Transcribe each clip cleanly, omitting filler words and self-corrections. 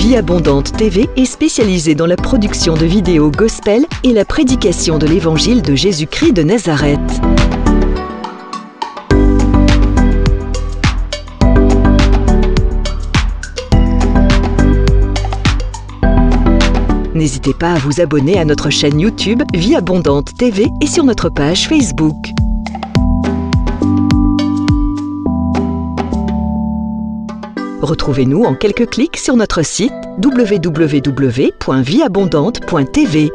Vie Abondante TV est spécialisée dans la production de vidéos gospel et la prédication de l'évangile de Jésus-Christ de Nazareth. N'hésitez pas à vous abonner à notre chaîne YouTube Vie Abondante TV et sur notre page Facebook. Retrouvez-nous en quelques clics sur notre site www.vieabondante.tv.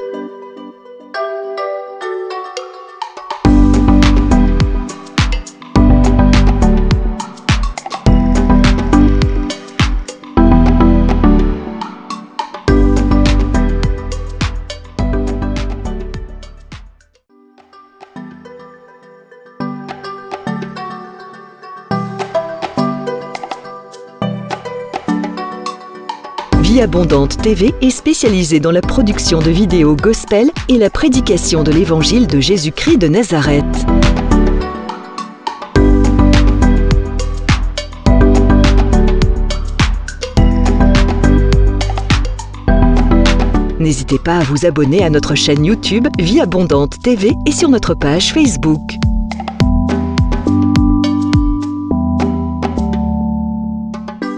Vie Abondante TV est spécialisée dans la production de vidéos gospel et la prédication de l'évangile de Jésus-Christ de Nazareth. N'hésitez pas à vous abonner à notre chaîne YouTube Vie Abondante TV et sur notre page Facebook.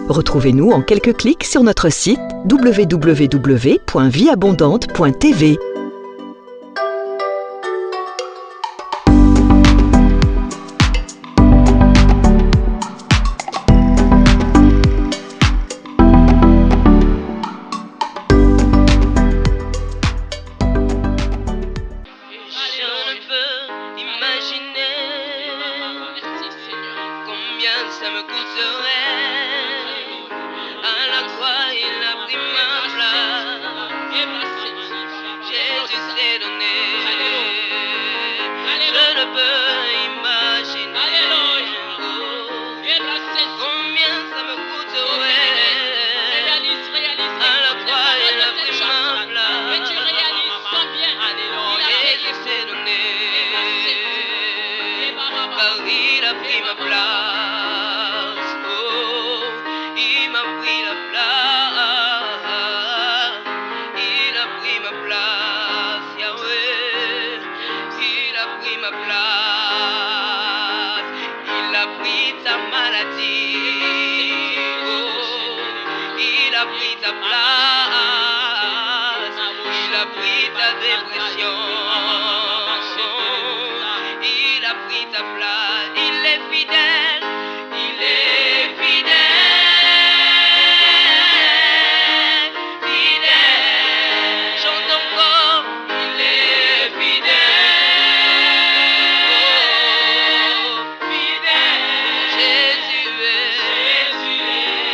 Retrouvez-nous en quelques clics sur notre site www.vieabondante.tv. Ça me coûterait à la croix, il a pris ma place. Jésus s'est donné. Je ne peux imaginer combien ça me coûterait. À la croix, il a pris ma place. Jésus s'est donné. Car il a pris ma place. Il a pris ta place, il a pris ta dépression, il a pris ta place, il est fidèle, il est fidèle, fidèle, chante encore, il est fidèle, fidèle, Jésus est fidèle.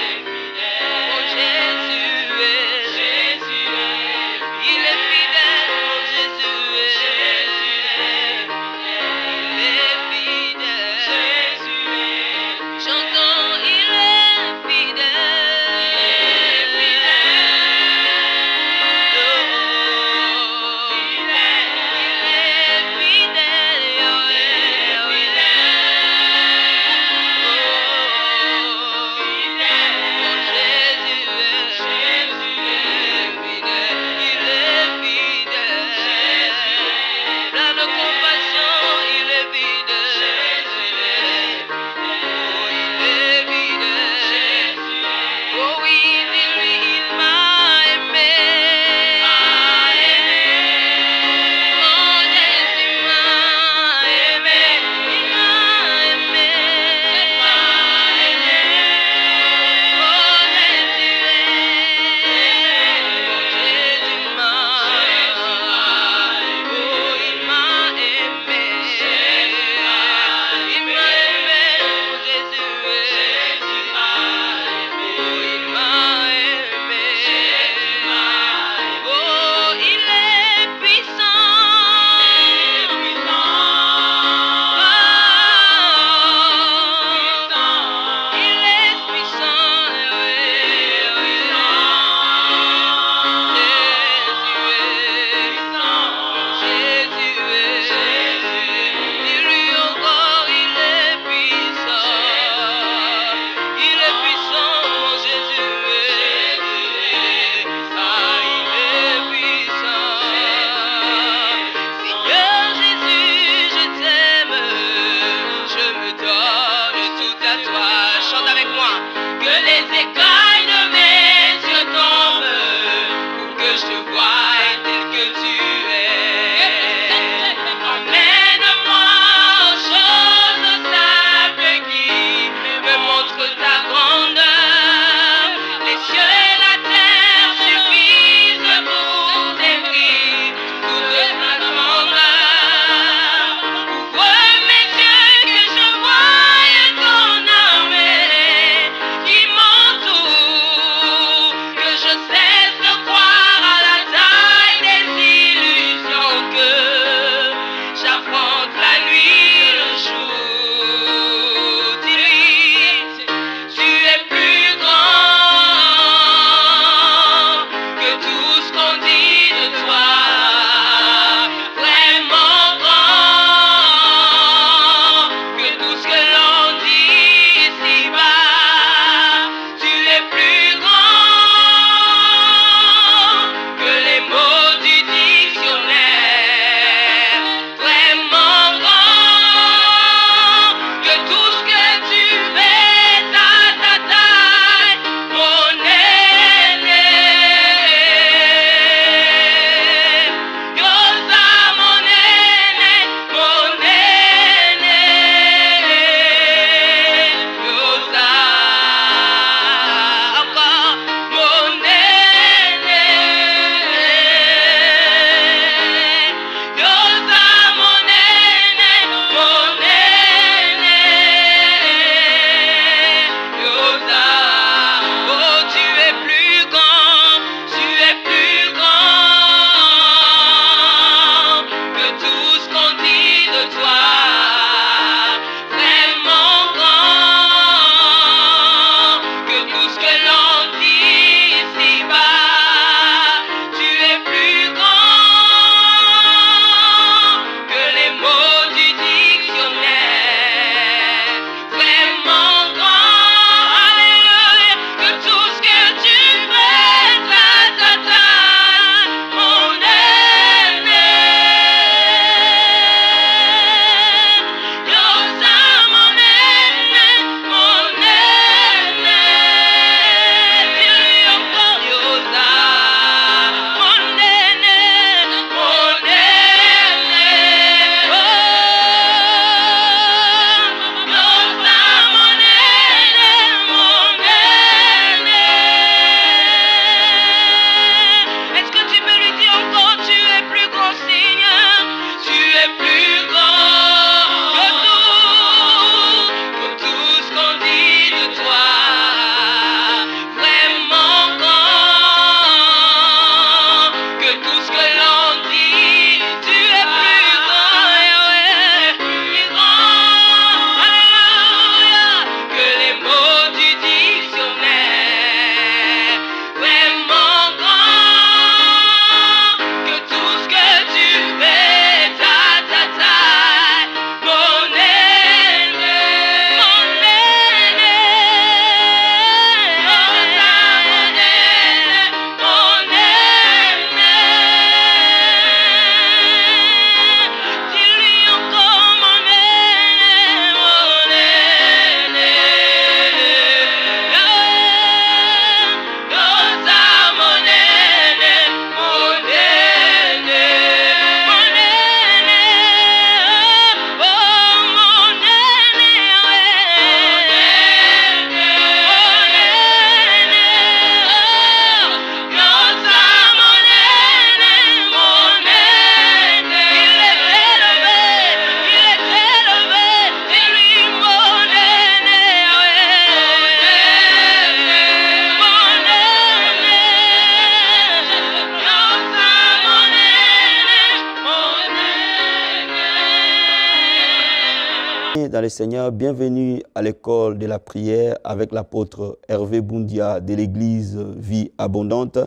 Bien-aimés dans le Seigneur, bienvenue à l'école de la prière avec l'apôtre Hervé Boundia de l'église Vie Abondante.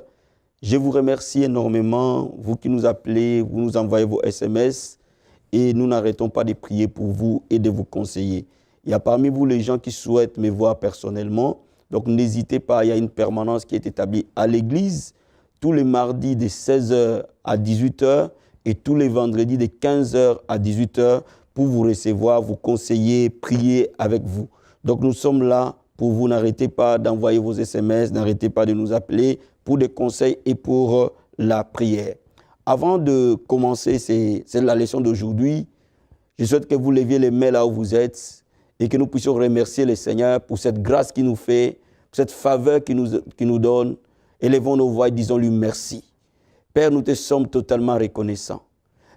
Je vous remercie énormément, vous qui nous appelez, vous nous envoyez vos SMS et nous n'arrêtons pas de prier pour vous et de vous conseiller. Il y a parmi vous les gens qui souhaitent me voir personnellement, donc n'hésitez pas, il y a une permanence qui est établie à l'église tous les mardis de 16h à 18h et tous les vendredis de 15h à 18h pour vous recevoir, vous conseiller, prier avec vous. Donc nous sommes là pour vous, n'arrêtez pas d'envoyer vos SMS, n'arrêtez pas de nous appeler pour des conseils et pour la prière. Avant de commencer, c'est la leçon d'aujourd'hui, je souhaite que vous leviez les mains là où vous êtes et que nous puissions remercier le Seigneur pour cette grâce qu'il nous fait, pour cette faveur qu'il nous donne. Élevons nos voix et disons-lui merci. Père, nous te sommes totalement reconnaissants.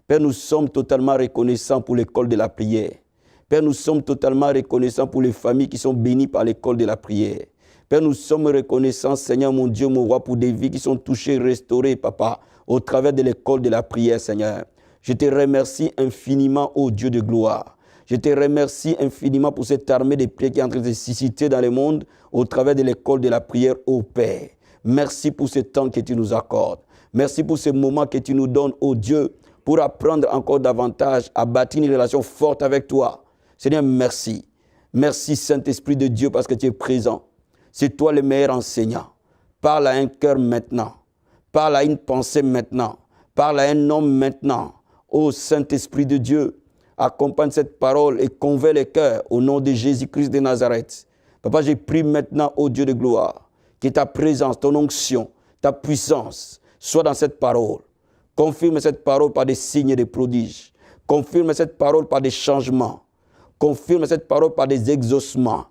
Père, nous sommes totalement reconnaissants pour l'école de la prière. Père, nous sommes totalement reconnaissants pour les familles qui sont bénies par l'école de la prière. Père, nous sommes reconnaissants, Seigneur, mon Dieu, mon roi, pour des vies qui sont touchées, restaurées, Papa, au travers de l'école de la prière, Seigneur. Je te remercie infiniment, ô Dieu de gloire. Je te remercie infiniment pour cette armée de prières qui est en train de se susciter dans le monde au travers de l'école de la prière, ô Père. Merci pour ce temps que tu nous accordes. Merci pour ce moment que tu nous donnes, ô Dieu, pour apprendre encore davantage à bâtir une relation forte avec toi. Seigneur, merci. Merci, Saint-Esprit de Dieu, parce que tu es présent. C'est toi le meilleur enseignant. Parle à un cœur maintenant. Parle à une pensée maintenant. Parle à un homme maintenant. Ô Saint-Esprit de Dieu, accompagne cette parole et convainc les cœurs au nom de Jésus-Christ de Nazareth. Papa, je prie maintenant, ô Dieu de gloire, que ta présence, ton onction, ta puissance soit dans cette parole. Confirme cette parole par des signes et des prodiges. Confirme cette parole par des changements. Confirme cette parole par des exaucements.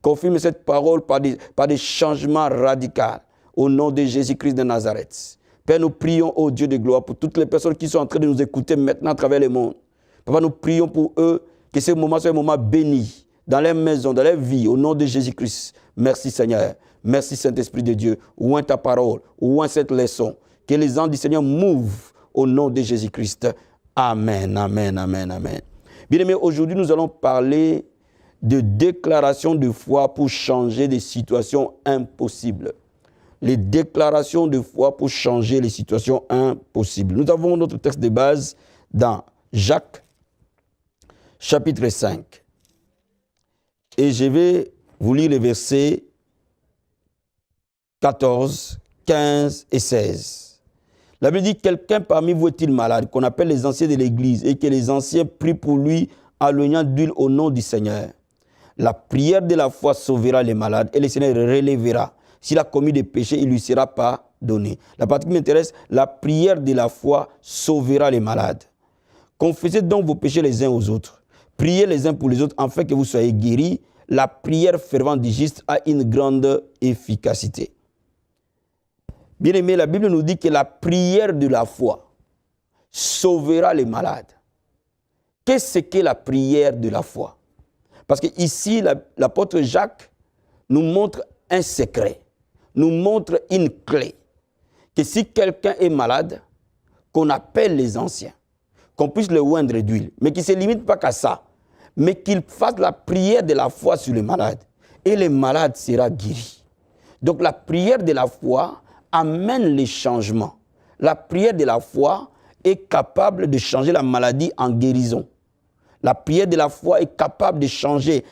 Confirme cette parole par des changements radicaux. Au nom de Jésus-Christ de Nazareth. Père, nous prions, ô Dieu de gloire, pour toutes les personnes qui sont en train de nous écouter maintenant à travers le monde. Papa, nous prions pour eux, que ce moment soit un moment béni dans leur maison, dans leur vie, au nom de Jésus-Christ. Merci Seigneur. Merci Saint-Esprit de Dieu. Ouvre ta parole, ouvre cette leçon. Que les anges du Seigneur mouvent au nom de Jésus-Christ. Amen, amen, amen, amen. Bien-aimés, aujourd'hui, nous allons parler de déclaration de foi pour changer des situations impossibles. Les déclarations de foi pour changer les situations impossibles. Nous avons notre texte de base dans Jacques, chapitre 5. Et je vais vous lire les versets 14, 15 et 16. La Bible dit, quelqu'un parmi vous est-il malade, qu'on appelle les anciens de l'Église, et que les anciens prient pour lui en l'oignant d'huile au nom du Seigneur. La prière de la foi sauvera les malades, et le Seigneur relèvera. S'il a commis des péchés, il lui sera pardonné. La partie qui m'intéresse, la prière de la foi sauvera les malades. Confessez donc vos péchés les uns aux autres. Priez les uns pour les autres, afin que vous soyez guéris. La prière fervente du juste a une grande efficacité. Bien-aimés, la Bible nous dit que la prière de la foi sauvera les malades. Qu'est-ce que la prière de la foi? Parce qu'ici, l'apôtre Jacques nous montre un secret, nous montre une clé. Que si quelqu'un est malade, qu'on appelle les anciens, qu'on puisse le oindre d'huile, mais qui ne se limite pas qu'à ça, mais qu'il fasse la prière de la foi sur le malade, et le malade sera guéri. Donc la prière de la foi amène les changements. La prière de la foi est capable de changer la maladie en guérison. La prière de la foi est capable de changer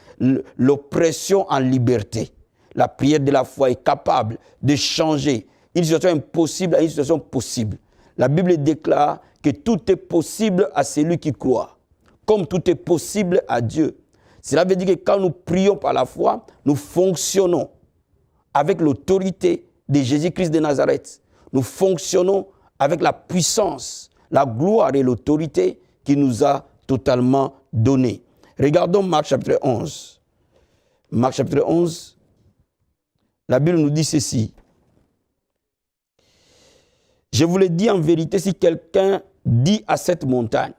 l'oppression en liberté. La prière de la foi est capable de changer une situation impossible à une situation possible. La Bible déclare que tout est possible à celui qui croit, comme tout est possible à Dieu. Cela veut dire que quand nous prions par la foi, nous fonctionnons avec l'autorité de Jésus-Christ de Nazareth. Nous fonctionnons avec la puissance, la gloire et l'autorité qu'il nous a totalement donnée. Regardons Marc chapitre 11. Marc chapitre 11, la Bible nous dit ceci. Je vous le dis en vérité, si quelqu'un dit à cette montagne,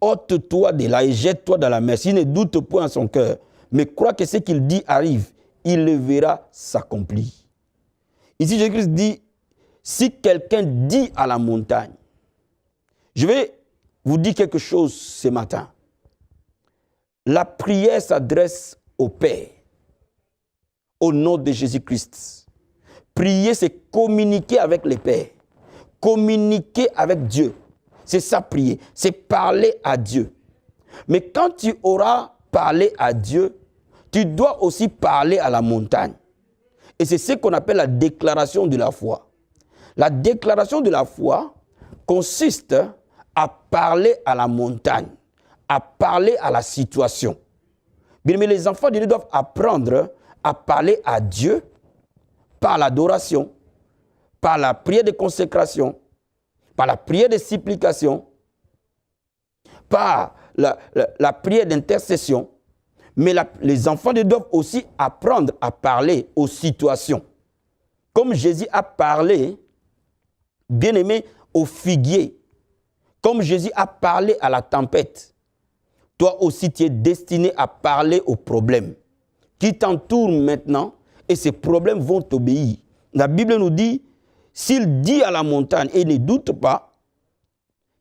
ôte-toi de là et jette-toi dans la mer, s'il ne doute point en son cœur, mais croit que ce qu'il dit arrive, il le verra s'accomplir. Ici, Jésus-Christ dit, si quelqu'un dit à la montagne, je vais vous dire quelque chose ce matin. La prière s'adresse au Père, au nom de Jésus-Christ. Prier, c'est communiquer avec le Père, communiquer avec Dieu. C'est ça, prier. C'est parler à Dieu. Mais quand tu auras parlé à Dieu, tu dois aussi parler à la montagne. Et c'est ce qu'on appelle la déclaration de la foi. La déclaration de la foi consiste à parler à la montagne, à parler à la situation. Bien, mais les enfants de Dieu doivent apprendre à parler à Dieu par l'adoration, par la prière de consécration, par la prière de supplication, par la prière d'intercession. Mais les enfants de Dieu doivent aussi apprendre à parler aux situations. Comme Jésus a parlé, bien aimé, au figuier. Comme Jésus a parlé à la tempête. Toi aussi, tu es destiné à parler aux problèmes qui t'entourent maintenant et ces problèmes vont t'obéir. La Bible nous dit, s'il dit à la montagne et ne doute pas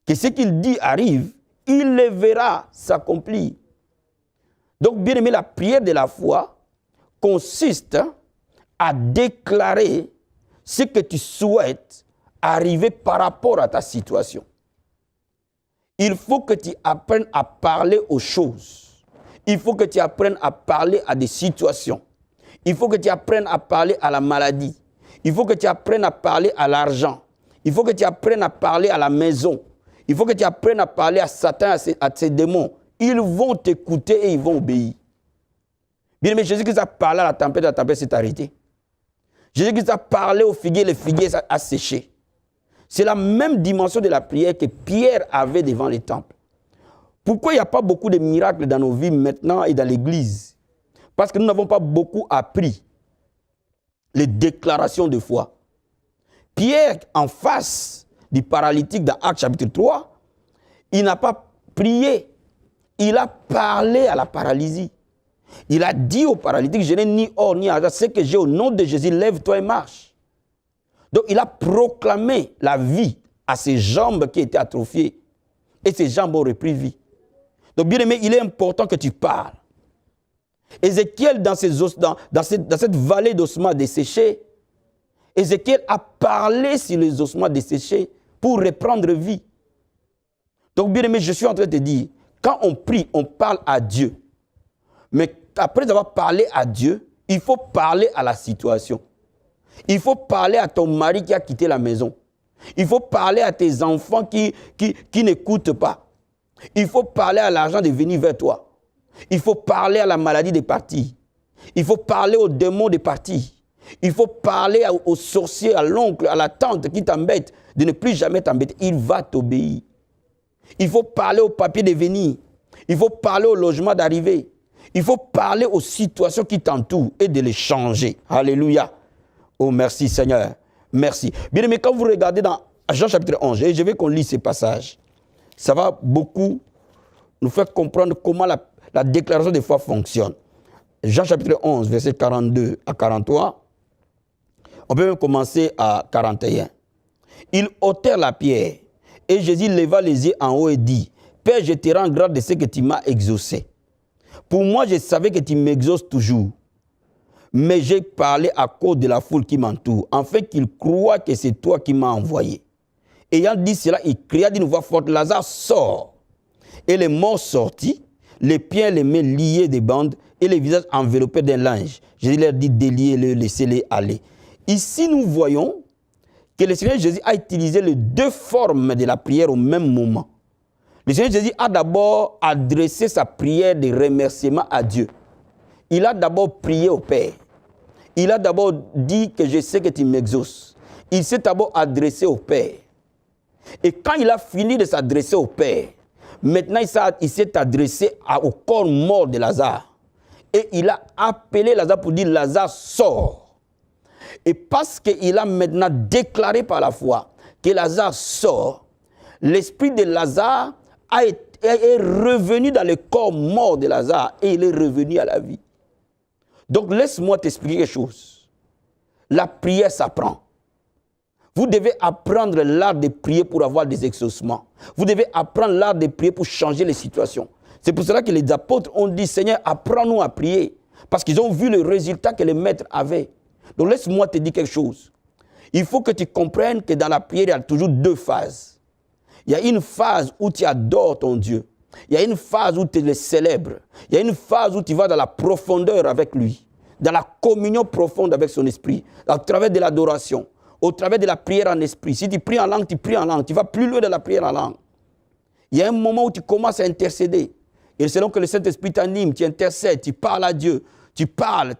que ce qu'il dit arrive, il le verra s'accomplir. Donc, bien aimé, la prière de la foi consiste à déclarer ce que tu souhaites arriver par rapport à ta situation. Il faut que tu apprennes à parler aux choses. Il faut que tu apprennes à parler à des situations. Il faut que tu apprennes à parler à la maladie. Il faut que tu apprennes à parler à l'argent. Il faut que tu apprennes à parler à la maison. Il faut que tu apprennes à parler à Satan, à ses démons. Ils vont t'écouter et ils vont obéir. Bien aimé, Jésus-Christ a parlé à la tempête s'est arrêtée. Jésus-Christ a parlé au figuier, le figuier a séché. C'est la même dimension de la prière que Pierre avait devant les temples. Pourquoi il n'y a pas beaucoup de miracles dans nos vies maintenant et dans l'Église? Parce que nous n'avons pas beaucoup appris les déclarations de foi. Pierre, en face du paralytique dans Actes chapitre 3, il n'a pas prié. Il a parlé à la paralysie. Il a dit au paralytique, je n'ai ni or ni argent, ce que j'ai au nom de Jésus, lève-toi et marche. Donc il a proclamé la vie à ses jambes qui étaient atrophiées. Et ses jambes ont repris vie. Donc bien aimé, il est important que tu parles. Ézéchiel, dans cette vallée d'ossements desséchés, Ézéchiel a parlé sur les ossements desséchés pour reprendre vie. Donc bien aimé, je suis en train de te dire, quand on prie, on parle à Dieu. Mais après avoir parlé à Dieu, il faut parler à la situation. Il faut parler à ton mari qui a quitté la maison. Il faut parler à tes enfants qui n'écoutent pas. Il faut parler à l'argent de venir vers toi. Il faut parler à la maladie de partir. Il faut parler aux démons de partir. Il faut parler aux sorciers, à l'oncle, à la tante qui t'embête, de ne plus jamais t'embêter. Il va t'obéir. Il faut parler au papier de venir. Il faut parler au logement d'arriver. Il faut parler aux situations qui t'entourent et de les changer. Alléluia. Oh, merci Seigneur. Merci. Bien aimé, quand vous regardez dans Jean chapitre 11, et je veux qu'on lise ces passages, ça va beaucoup nous faire comprendre comment la déclaration de foi fonctionne. Jean chapitre 11, verset 42 à 43. On peut même commencer à 41. Ils ôtèrent la pierre, et Jésus leva les yeux en haut et dit, Père, je te rends grâce de ce que tu m'as exaucé. Pour moi, je savais que tu m'exauces toujours. Mais j'ai parlé à cause de la foule qui m'entoure, afin qu'ils croient que c'est toi qui m'as envoyé. Ayant dit cela, il cria d'une voix forte, Lazare, sort. Et les morts sortis, les pieds et les mains liés des bandes, et les visages enveloppés d'un linge. Jésus leur dit, déliez-le, laissez-les aller. Ici, nous voyons que le Seigneur Jésus a utilisé les deux formes de la prière au même moment. Le Seigneur Jésus a d'abord adressé sa prière de remerciement à Dieu. Il a d'abord prié au Père. Il a d'abord dit que je sais que tu m'exauces. Il s'est d'abord adressé au Père. Et quand il a fini de s'adresser au Père, maintenant il s'est adressé au corps mort de Lazare. Et il a appelé Lazare pour dire, Lazare, sort. Et parce qu'il a maintenant déclaré par la foi que Lazare sort, l'esprit de Lazare est revenu dans le corps mort de Lazare et il est revenu à la vie. Donc laisse-moi t'expliquer quelque chose. La prière s'apprend. Vous devez apprendre l'art de prier pour avoir des exaucements. Vous devez apprendre l'art de prier pour changer les situations. C'est pour cela que les apôtres ont dit, Seigneur, apprends-nous à prier. Parce qu'ils ont vu le résultat que les maîtres avaient. Donc laisse-moi te dire quelque chose. Il faut que tu comprennes que dans la prière, il y a toujours deux phases. Il y a une phase où tu adores ton Dieu. Il y a une phase où tu le célèbres. Il y a une phase où tu vas dans la profondeur avec lui. Dans la communion profonde avec son esprit. À travers de l'adoration. Au travers de la prière en esprit. Si tu pries en langue, tu pries en langue. Tu vas plus loin de la prière en langue. Il y a un moment où tu commences à intercéder. Et selon que le Saint-Esprit t'anime, tu intercèdes, tu parles à Dieu. Tu parles.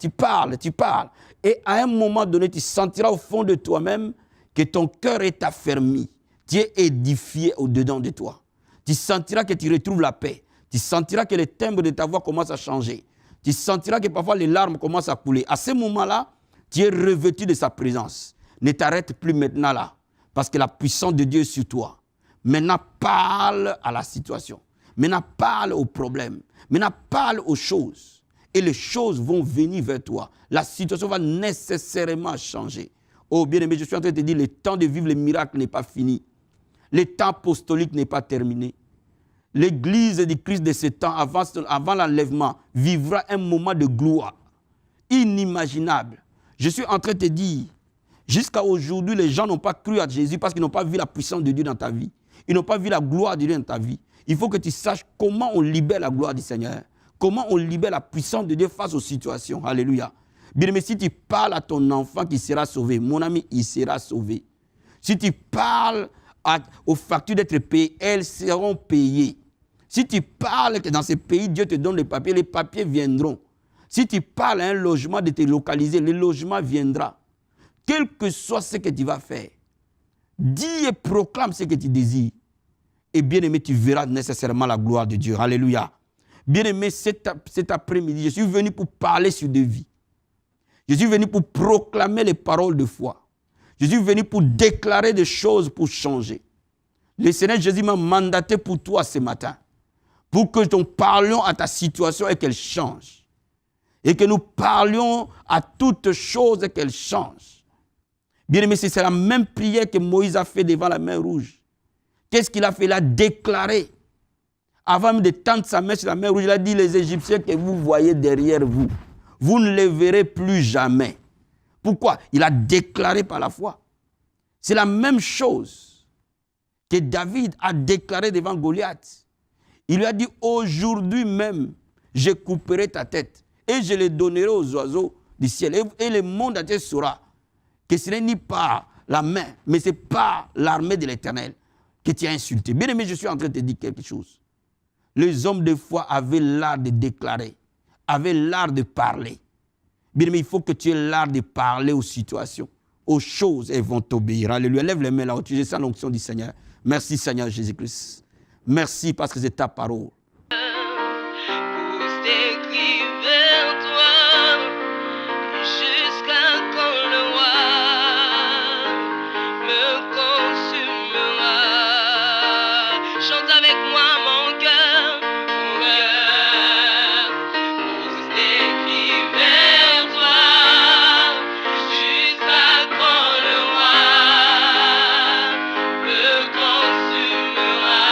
Et à un moment donné, tu sentiras au fond de toi-même que ton cœur est affermi. Tu es édifié au-dedans de toi. Tu sentiras que tu retrouves la paix. Tu sentiras que le timbre de ta voix commence à changer. Tu sentiras que parfois les larmes commencent à couler. À ce moment-là, tu es revêtu de sa présence. Ne t'arrête plus maintenant là. Parce que la puissance de Dieu est sur toi. Maintenant, parle à la situation. Maintenant, parle aux problèmes. Maintenant, parle aux choses. Et les choses vont venir vers toi. La situation va nécessairement changer. Oh bien-aimé, je suis en train de te dire, le temps de vivre les miracles n'est pas fini. Le temps apostolique n'est pas terminé. L'église du Christ de ce temps, avant l'enlèvement, vivra un moment de gloire inimaginable. Je suis en train de te dire, jusqu'à aujourd'hui, les gens n'ont pas cru à Jésus parce qu'ils n'ont pas vu la puissance de Dieu dans ta vie. Ils n'ont pas vu la gloire de Dieu dans ta vie. Il faut que tu saches comment on libère la gloire du Seigneur. Comment on libère la puissance de Dieu face aux situations. Alléluia. Bien, mais si tu parles à ton enfant qui sera sauvé, mon ami, il sera sauvé. Si tu parles aux factures d'être payées, elles seront payées. Si tu parles que dans ces pays, Dieu te donne les papiers viendront. Si tu parles à un logement de te localiser, le logement viendra. Quel que soit ce que tu vas faire, dis et proclame ce que tu désires. Et bien aimé, tu verras nécessairement la gloire de Dieu. Alléluia. Bien aimé, cet après-midi, je suis venu pour parler sur des vies. Je suis venu pour proclamer les paroles de foi. Je suis venu pour déclarer des choses pour changer. Le Seigneur Jésus m'a mandaté pour toi ce matin. Pour que nous parlions à ta situation et qu'elle change. Et que nous parlions à toutes choses et qu'elle change. Bien aimé, c'est la même prière que Moïse a fait devant la mer rouge. Qu'est-ce qu'il a fait? Il a déclaré. Avant de tendre sa main sur la mer rouge, il a dit, les Égyptiens que vous voyez derrière vous, vous ne les verrez plus jamais. Pourquoi? Il a déclaré par la foi. C'est la même chose que David a déclaré devant Goliath. Il lui a dit, aujourd'hui même, je couperai ta tête et je les donnerai aux oiseaux du ciel. Et le monde entier saura que ce n'est ni par la main, mais c'est par l'armée de l'Éternel que tu as insulté. Bien aimé, je suis en train de te dire quelque chose. Les hommes de foi avaient l'art de déclarer, avaient l'art de parler. Bien aimé, il faut que tu aies l'art de parler aux situations, aux choses, elles vont t'obéir. Alléluia. Lève les mains là-haut, tu sens l'onction du Seigneur. Merci Seigneur Jésus-Christ. Merci parce que c'est ta parole. Pousse tes cris vers toi, jusqu'à quand le roi me consumera. Chante avec moi mon cœur, pousse tes cris vers toi, jusqu'à quand le roi me consumera.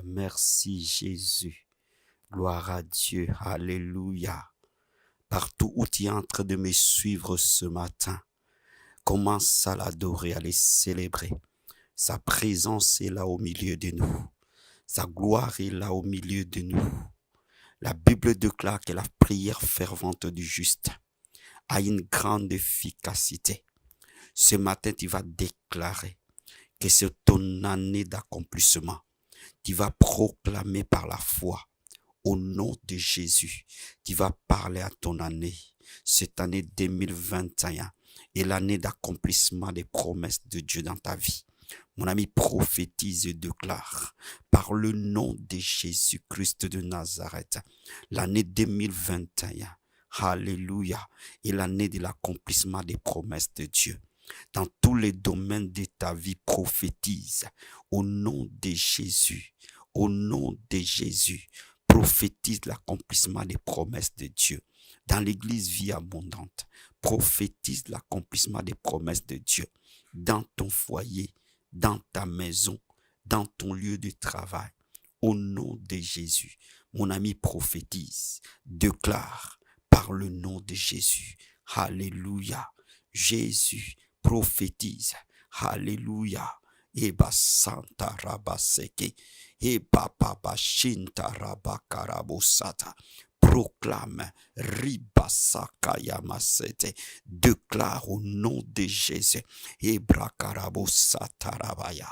Merci Jésus. Gloire à Dieu. Alléluia. Partout où tu es en train de me suivre ce matin, commence à l'adorer, à le célébrer. Sa présence est là au milieu de nous. Sa gloire est là au milieu de nous. La Bible déclare que la prière fervente du juste a une grande efficacité. Ce matin, tu vas déclarer que c'est ton année d'accomplissement. Tu vas proclamer par la foi au nom de Jésus. Tu vas parler à ton année. Cette année 2021 est l'année d'accomplissement des promesses de Dieu dans ta vie. Mon ami, prophétise et déclare par le nom de Jésus-Christ de Nazareth, l'année 2021, alléluia, est l'année de l'accomplissement des promesses de Dieu. Dans tous les domaines de ta vie, prophétise au nom de Jésus, au nom de Jésus, prophétise l'accomplissement des promesses de Dieu. Dans l'église Vie Abondante, prophétise l'accomplissement des promesses de Dieu. Dans ton foyer, dans ta maison, dans ton lieu de travail, au nom de Jésus. Mon ami, prophétise, déclare par le nom de Jésus. Alléluia. Jésus prophétise. Alléluia. Eba santa rabaseke. Eba baba shinta rabakarabosata. Proclame, ribasaka yamasete, déclare au nom de Jésus, ebrakarabo satarabaya,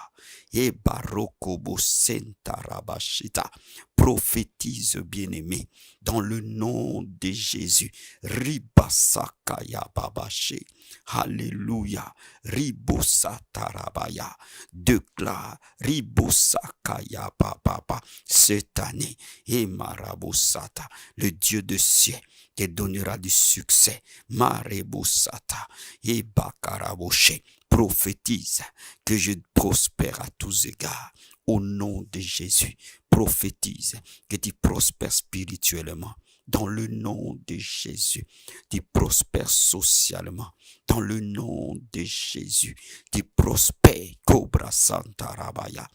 ebarokobo sentarabashita, prophétise bien-aimé, dans le nom de Jésus, ribasaka yababashi, alléluia, ribosatarabaya, déclare, ribosaka yabababa, cette année, emarabosata, le Dieu de ciel te donnera du succès. Marebosata et Bakaraboshe prophétise que je prospère à tous égards. Au nom de Jésus, prophétise que tu prospères spirituellement. Dans le nom de Jésus, tu prospères socialement. Dans le nom de Jésus, tu prospères. Cobra Santa Rabaya.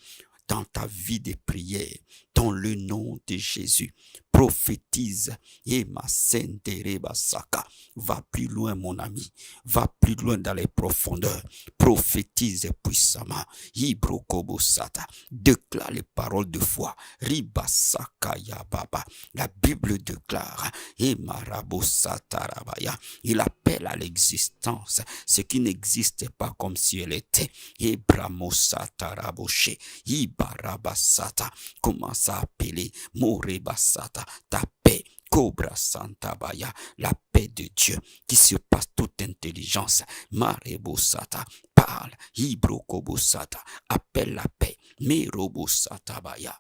Dans ta vie de prière, dans le nom de Jésus, prophétise, et ma sainte Rebasaka, va plus loin mon ami, va plus loin dans les profondeurs, prophétise puissamment, Ibrokobosata, déclare les paroles de foi, Ribasaka Yababa, la Bible déclare, et Marabosata Rabaya, il appelle à l'existence ce qui n'existait pas comme si elle était, Ebramosata Raboshe, Ibarabasata, commence à appeler Morebasata, ta paix, Cobra Santa Baya, la paix de Dieu qui surpasse toute intelligence. Marebosata, parle, Ibrokobosata, appelle la paix, Merobosata Baya.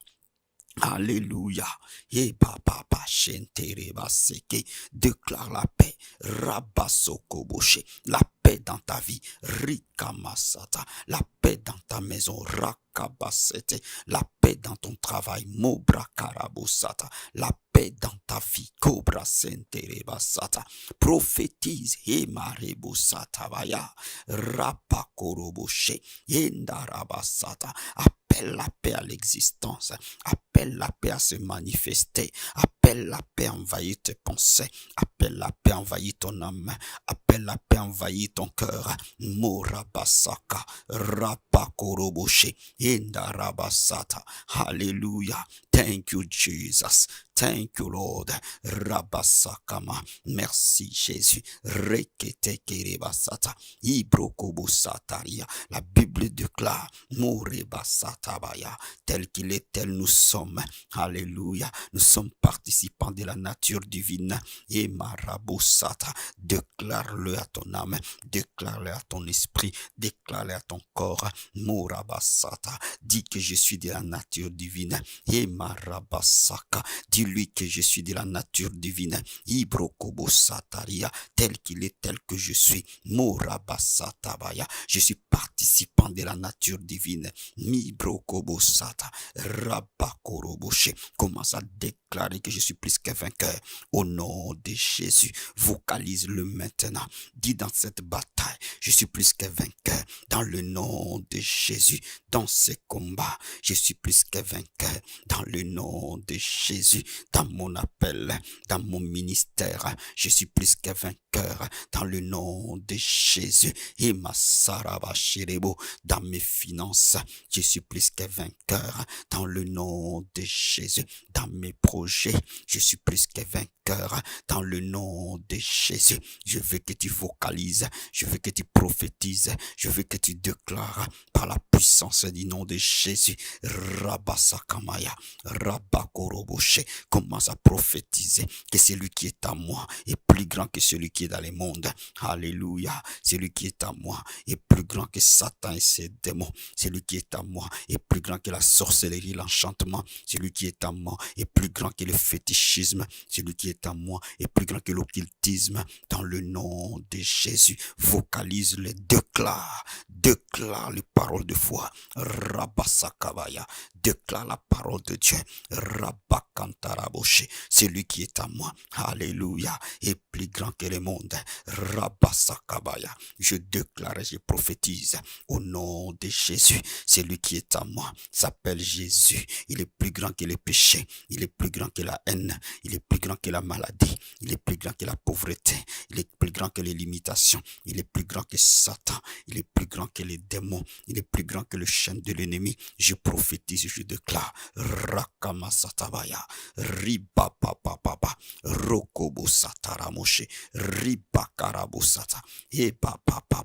Alléluia. Et papa seke, déclare la paix. Rabasokoboshe, la paix dans ta vie. Rikamasata, la paix dans ta maison. Rakabasete, la paix dans ton travail. Mobrakarabosata, la paix dans ta vie. Cobra senterebasata, prophétise. Emarebosata baya, rapakoroboshe, endarabasata. Appelle la paix à l'existence. Appelle la paix à se manifester. Appelle la paix à envahir tes pensées. Appelle la paix à envahir ton âme. Appelle la paix à envahir ton cœur. Morabasaka, Rapakoroboshe, Endarabasata. Hallelujah. Thank you, Jesus. Thank you, Lord. Rabasakama. Merci, Jésus. Reketekerebasata. Ibrokobosataria. La Bible déclare, Morebasatabaya. Tel qu'il est, tel nous sommes. Alléluia. Nous sommes participants de la nature divine. Et Marabosata. Déclare-le à ton âme. Déclare-le à ton esprit. Déclare-le à ton corps. Morabasata. Dis que je suis de la nature divine. Et Marabasaka. Dis-lui que je suis de la nature divine. Ibrokobosataria. Tel qu'il est, tel que je suis. Morabasatabaya. Je suis participant de la nature divine. Mibrokobosata. Rabakoroboshe. Commence à déclarer que je suis plus qu'un vainqueur. Au nom de Jésus. Vocalise-le maintenant. Dis dans cette bataille batailles. Je suis plus qu'un vainqueur dans le nom de Jésus. Dans ces combats, je suis plus qu'un vainqueur dans le nom de Jésus. Dans mon appel, dans mon ministère, je suis plus qu'un vainqueur dans le nom de Jésus. Et ma saraba shirebo, dans mes finances, je suis plus qu'un vainqueur dans le nom de Jésus. Dans mes projets, je suis plus qu'un vainqueur dans le nom de Jésus. Je veux que tu vocalises, je veux que tu prophétises, je veux que tu déclares par la puissance du nom de Jésus. Rabasakamaya, Rabakoroboshe, commence à prophétiser que celui qui est à moi est plus grand que celui qui est dans les mondes. Alléluia. Celui qui est à moi est plus grand que Satan et ses démons. Celui qui est à moi est plus grand que la sorcellerie, l'enchantement. Celui qui est à moi est plus grand que le fétichisme. Celui qui est à moi est plus grand que l'occultisme. Dans le nom de Jésus, vocalise-le, déclare les paroles de foi. Rabasakabaya, déclare la parole de Dieu. Rabakantaraboshe, celui qui est à moi, alléluia, est plus grand que le monde. Rabasakabaya, je déclare et je prophétise au nom de Jésus. Celui qui est à moi s'appelle Jésus. Il est plus grand que le péché, il est plus grand que la haine, il est plus grand que la maladie, il est plus grand que la pauvreté, il est plus grand que les limitations, il est plus grand que Satan, il est plus grand que les démons, il est plus grand que le chêne de l'ennemi. Je prophétise, je déclare, Rakama Satabaya, Riba Papa, Rokobo Sataramoshe, Riba Karabosata, Eba Papa,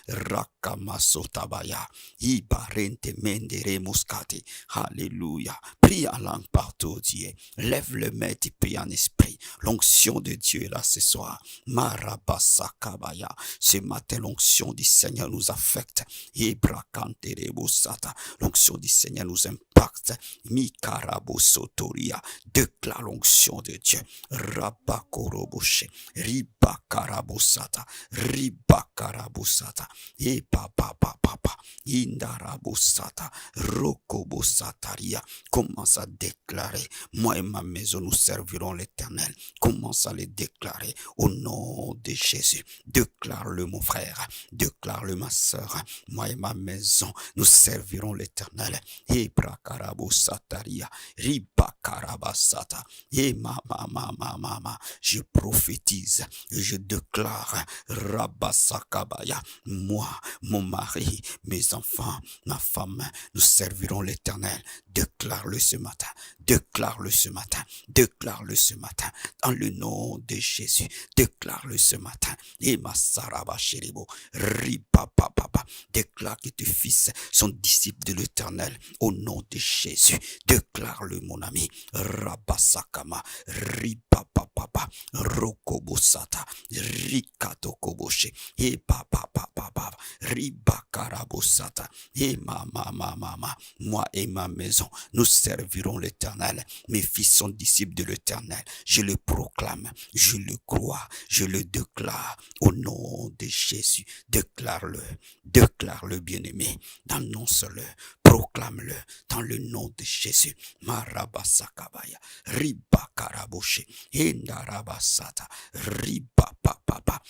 Rakama Sotabaya, Iba Rente Mendere Moscati. Alléluia. Prie en langue partout, Dieu. Lève le maître et prie en esprit. L'onction de Dieu est là ce soir. Marabasakabaya. Ce matin, l'onction du Seigneur nous affecte. Ibrakanterebosata. L'onction du Seigneur nous impacte. Mikarabosotoria. Déclare l'onction de Dieu. Rabakoroboshe. Ribakarabosata. Ribakarabosata. Et papa. Indarabosata. Rokobosataria. Commence à déclarer. Moi et ma maison, nous servirons l'Éternel. Commence à le déclarer au nom de Jésus. Déclare-le, mon frère. Déclare-le, ma soeur. Moi et ma maison, nous servirons l'Éternel. Ebrakarabosataria. Ribakarabasata. Et mama. Je prophétise et je déclare Rabasakabaya. Moi, mon mari, mes enfants, ma femme, nous servirons l'Éternel. Déclare-le ce matin. Déclare-le ce matin. Déclare-le ce matin. Dans le nom de Jésus. Déclare-le ce matin. Et ma saraba sheribo. Ripapapapa. Déclare que tes fils sont disciples de l'Éternel. Au nom de Jésus. Déclare-le, mon ami. Rabasakama. Ripapapapa. Rokobosata. Rikatokoboshe. Et papa. Ribakarabosata. Et mama. Moi et ma maison, nous servirons l'Éternel. Mes fils sont disciples de l'Éternel. Je le proclame, je le crois, je le déclare au nom de Jésus. Déclare-le, bien-aimé. Annonce-le, proclame-le dans le nom de Jésus. Marabasakabaya, Ribakaraboshe, Indarabasata, Ribapapapa.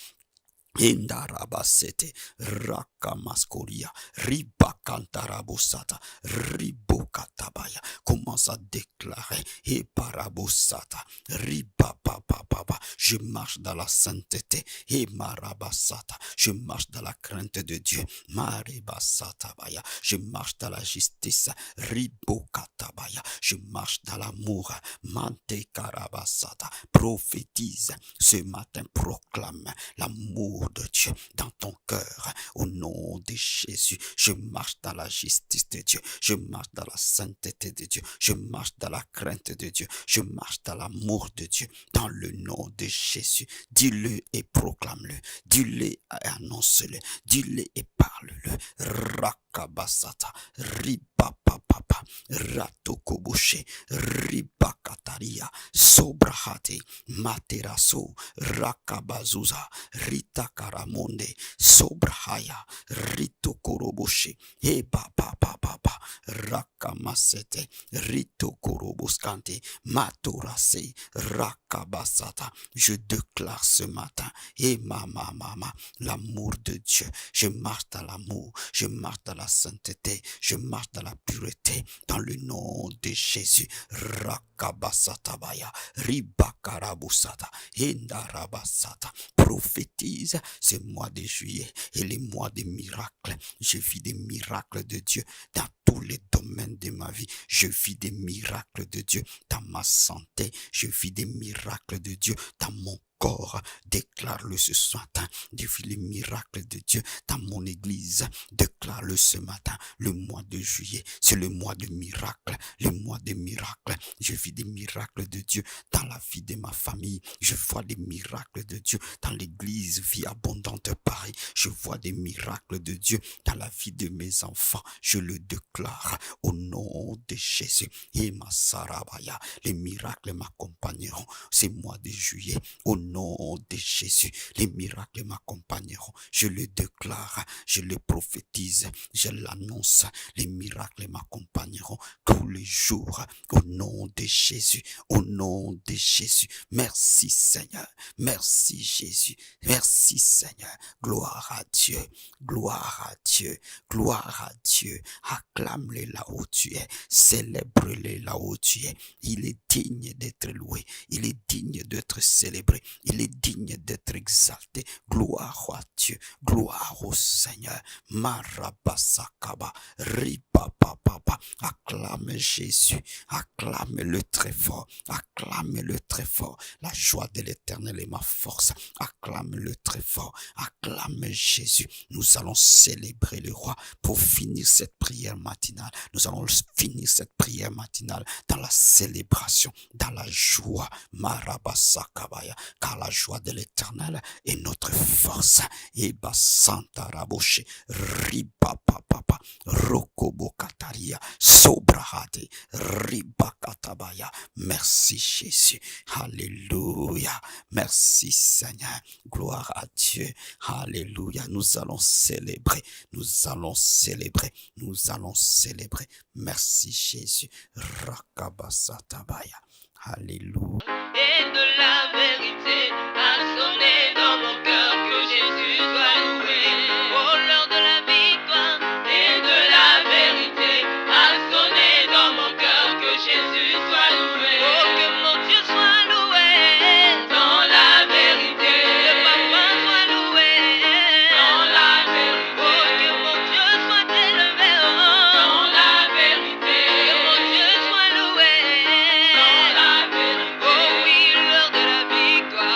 Indarabasete Rakamaskoria Ribakantarabosata Ribokatabaya. Commence à déclarer et parabosata Ribapapapa. Je marche dans la sainteté et marabasata. Je marche dans la crainte de Dieu. Maribasatabaya. Je marche dans la justice. Ribokatabaya. Je marche dans l'amour. Mantekarabasata. Prophétise ce matin, proclame l'amour de Dieu dans ton cœur au nom de Jésus. Je marche dans la justice de Dieu, je marche dans la sainteté de Dieu, je marche dans la crainte de Dieu, je marche dans l'amour de Dieu dans le nom de Jésus. Dis-le et proclame-le, dis-le et annonce-le, dis-le et parle-le. rakabasata, ribapapapa, ratokoboshe, ribakataria, sobrahate, materaso, rakabazuza, ritakaramonde, sobrahaya, ritokoroboshe, ebapapapapa, rakamasete, ritokoroboskante, matorase, rakabasata. Je déclare ce matin, et mama, l'amour de Dieu. Je marche dans l'amour, je marche dans la sainteté, je marche dans la pureté, dans le nom de Jésus. Rakabasatabaya, ribakarabusata, endarabasata. Prophétise ce mois de juillet et les mois de miracles. Je vis des miracles de Dieu dans tous les domaines de ma vie. Je vis des miracles de Dieu dans ma santé. Je vis des miracles de Dieu dans mon corps. Déclare-le ce matin. Je vis les miracles de Dieu dans mon église. Déclare-le ce matin. Le mois de juillet, c'est le mois de miracles. Le mois de miracles. Je vis des miracles de Dieu dans la vie de ma famille. Je vois des miracles de Dieu dans l'église Vie Abondante Paris. Je vois des miracles de Dieu dans la vie de mes enfants. Je le déclare au nom de Jésus. Et ma sarabaya, les miracles m'accompagneront ces mois de juillet. Au nom de Jésus, les miracles m'accompagneront. Je le déclare, je le prophétise, je l'annonce. Les miracles m'accompagneront tous les jours. Au nom de Jésus, au nom de Jésus. Merci Seigneur, merci Jésus, merci Seigneur. Gloire à Dieu, gloire à Dieu, gloire à Dieu. Acclame-le là où tu es, célèbre-le là où tu es. Il est digne d'être loué, il est digne d'être célébré, il est digne d'être exalté. Gloire à Dieu, gloire au Seigneur. Marabasakaba, ripapapapa. Acclame Jésus, acclame-le très fort, acclame-le très fort. La joie de l'Éternel est ma force. Acclame-le très fort, acclame Jésus. Nous allons célébrer le roi pour finir cette prière matinale. Nous allons finir cette prière matinale dans la célébration, dans la joie. Marabasakabaya, car la joie de l'Éternel est notre force. Eba Santa Raboshe, Ribapapapa, Rokobokataria, Sobrahate, Ribakatabaya. Merci Jésus. Alléluia. Merci Seigneur. Gloire à Dieu. Alléluia. Nous allons célébrer. Nous allons célébrer. Nous allons célébrer. Merci Jésus. Rakabasatabaya. Alléluia. Et de la vérité a sonné dans mon cœur que Jésus soit loué. Oh, l'heure de la victoire et de la vérité a sonné dans mon cœur que Jésus soit loué. Oh, que mon Dieu soit loué dans la vérité. Que papa soit loué dans la vérité. Oh, que mon Dieu soit élevé dans la vérité. Que mon Dieu soit loué dans la vérité. Oh oui, l'heure de la victoire.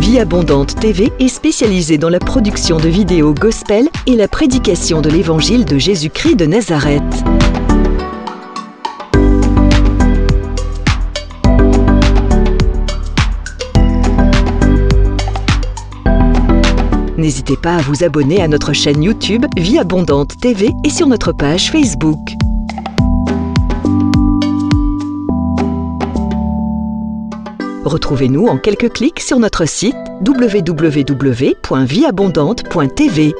Vie Abondante TV est spécialisée dans la production de vidéos gospel et la prédication de l'évangile de Jésus-Christ de Nazareth. N'hésitez pas à vous abonner à notre chaîne YouTube Vie Abondante TV et sur notre page Facebook. Retrouvez-nous en quelques clics sur notre site www.vieabondante.tv.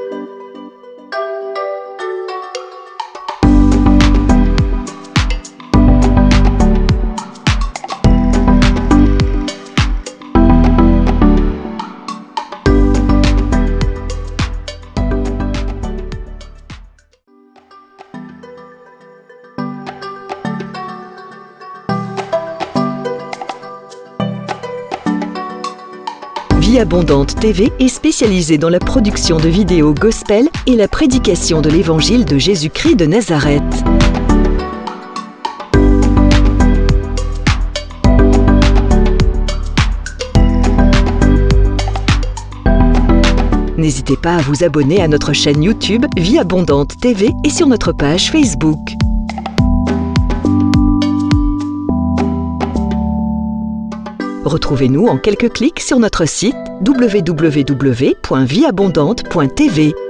Vie Abondante TV est spécialisée dans la production de vidéos gospel et la prédication de l'évangile de Jésus-Christ de Nazareth. N'hésitez pas à vous abonner à notre chaîne YouTube Vie Abondante TV et sur notre page Facebook. Retrouvez-nous en quelques clics sur notre site www.vieabondante.tv.